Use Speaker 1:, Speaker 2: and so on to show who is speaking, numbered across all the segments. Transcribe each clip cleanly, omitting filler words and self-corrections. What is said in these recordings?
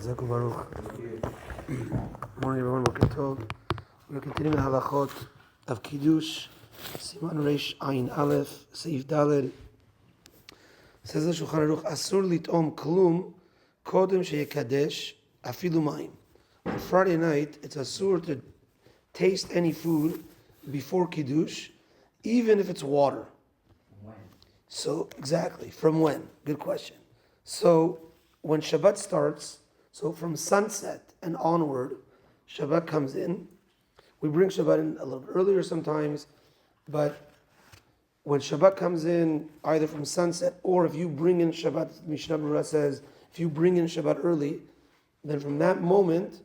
Speaker 1: Zaku Baruch. Morning, everyone. Boker Tov. We're continuing the halachot of Kiddush, Siman Reish Ayin Aleph, Seif Daled. Says the Shulchan Aruch, Asur litom klum kodem sheyekadesh afilu mayim. On Friday night, it's asur to taste any food before Kiddush, even if it's water.
Speaker 2: When?
Speaker 1: So, exactly. From when? Good question. So, when Shabbat starts, so from sunset and onward, Shabbat comes in. We bring Shabbat in a little bit earlier sometimes, but when Shabbat comes in, either from sunset or if you bring in Shabbat, Mishnah Berurah says, if you bring in Shabbat early, then from that moment,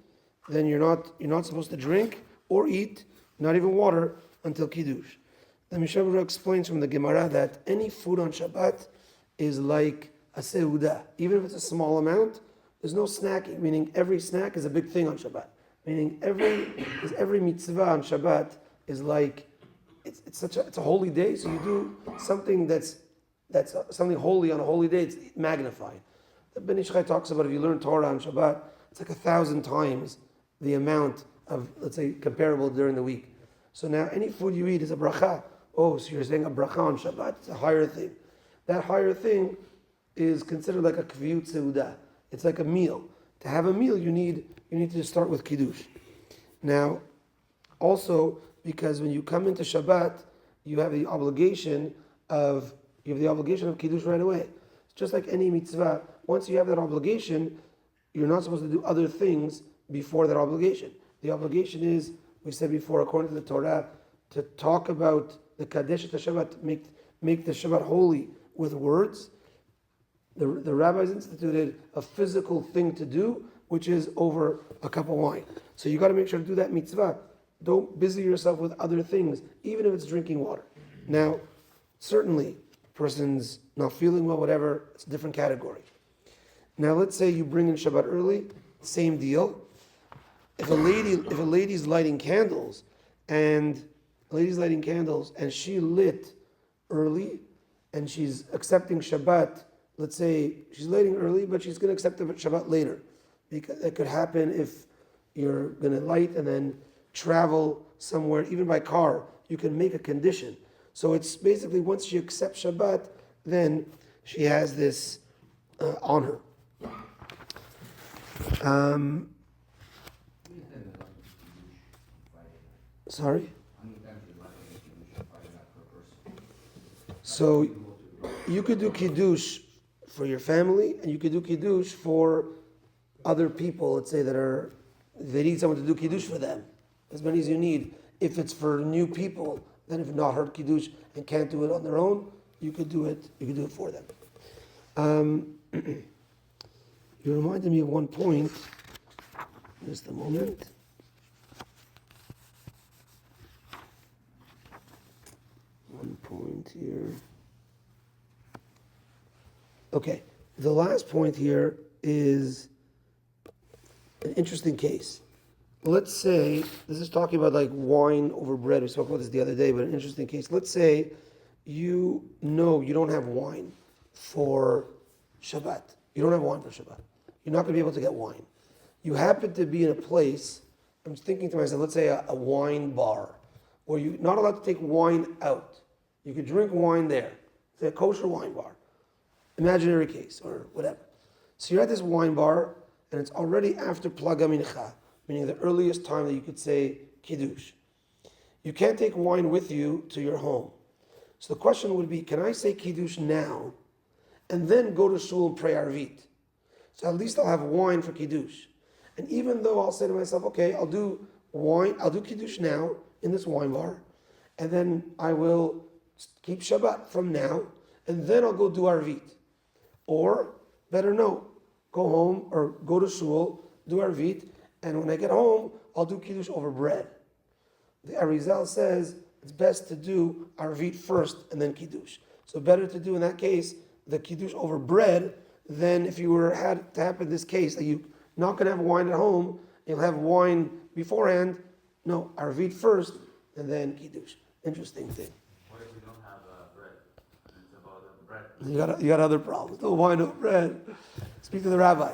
Speaker 1: then you're not supposed to drink or eat, not even water, until Kiddush. The Mishnah Berurah explains from the Gemara that any food on Shabbat is like a seudah. Even if it's a small amount, there's no snacking, meaning every snack is a big thing on Shabbat. Meaning every mitzvah on Shabbat is like, it's a holy day, so you do something that's something holy on a holy day, it's magnified. The Ben Ish Chai talks about if you learn Torah on Shabbat, it's like 1,000 times the amount of, let's say, comparable during the week. So now any food you eat is a bracha. Oh, so you're saying a bracha on Shabbat, it's a higher thing. That higher thing is considered like a kviyut seudah. It's like a meal. To have a meal, you need to start with Kiddush. Now, also, because when you come into Shabbat, you have the obligation of Kiddush right away. It's just like any mitzvah. Once you have that obligation, you're not supposed to do other things before that obligation. The obligation is, we said before, according to the Torah, to talk about the Kaddish at the Shabbat, make the Shabbat holy with words. The rabbis instituted a physical thing to do, which is over a cup of wine. So you got to make sure to do that mitzvah. Don't busy yourself with other things, even if it's drinking water. Now, certainly, person's not feeling well, whatever, it's a different category. Now, let's say you bring in Shabbat early, same deal. If a lady's lighting candles, and she lit early, and she's accepting Shabbat. Let's say she's lighting early, but she's going to accept the Shabbat later. Because it could happen if you're going to light and then travel somewhere, even by car, you can make a condition. So it's basically once she accepts Shabbat, then she has this on her. Sorry? So you could do Kiddush for your family, and you could do Kiddush for other people, let's say, they need someone to do Kiddush for them. As many as you need. If it's for new people, then if not heard Kiddush and can't do it on their own, you could do it for them. You reminded me of one point. Just a moment. One point here. Okay, the last point here is an interesting case. Let's say, this is talking about like wine over bread. We spoke about this the other day, but an interesting case. Let's say you know you don't have wine for Shabbat. You don't have wine for Shabbat. You're not going to be able to get wine. You happen to be in a place, I'm thinking to myself, let's say a wine bar, where you're not allowed to take wine out. You could drink wine there. Say a kosher wine bar. Imaginary case, or whatever. So you're at this wine bar, and it's already after Plaga Mincha, meaning the earliest time that you could say Kiddush. You can't take wine with you to your home. So the question would be, can I say Kiddush now, and then go to shul and pray Arvit? So at least I'll have wine for Kiddush. And even though I'll say to myself, okay, I'll do Kiddush now in this wine bar, and then I will keep Shabbat from now, and then I'll go do Arvit. Or, better no, go home or go to shul, do Arvit, and when I get home, I'll do Kiddush over bread. The Arizal says it's best to do Arvit first and then Kiddush. So better to do in that case the Kiddush over bread than if you had to happen this case that you're not going to have wine at home, you'll have wine beforehand. No, Arvit first and then Kiddush. Interesting thing.
Speaker 2: What if we don't have bread? It's about bread.
Speaker 1: You got other problems. No wine, no bread. Speak to the rabbi.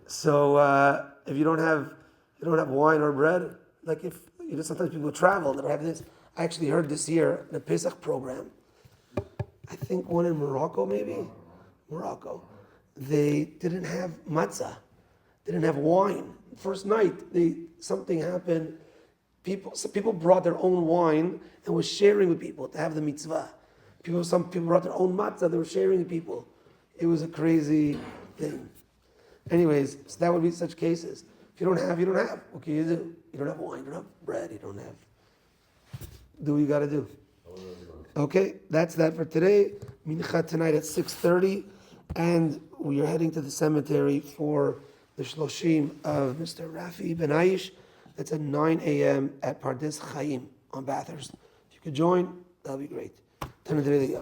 Speaker 1: So if you don't have wine or bread, like if sometimes people travel that have this. I actually heard this year in a Pesach program. I think one in Morocco, maybe Morocco. They didn't have matzah, didn't have wine. First night, something happened. Some people brought their own wine and was sharing with people to have the mitzvah. Some people brought their own matzah. They were sharing with people. It was a crazy thing. Anyways, so that would be such cases. If you don't have, you don't have. What can you do? You don't have wine, you don't have bread, you don't have. Do what you got to do. Okay, that's that for today. Mincha tonight at 6:30, and we are heading to the cemetery for the shloshim of Mr. Rafi Ben Aish. That's at 9 a.m. at Pardes Chaim on Bathurst. If you could join, that'll be great. Turn to the video.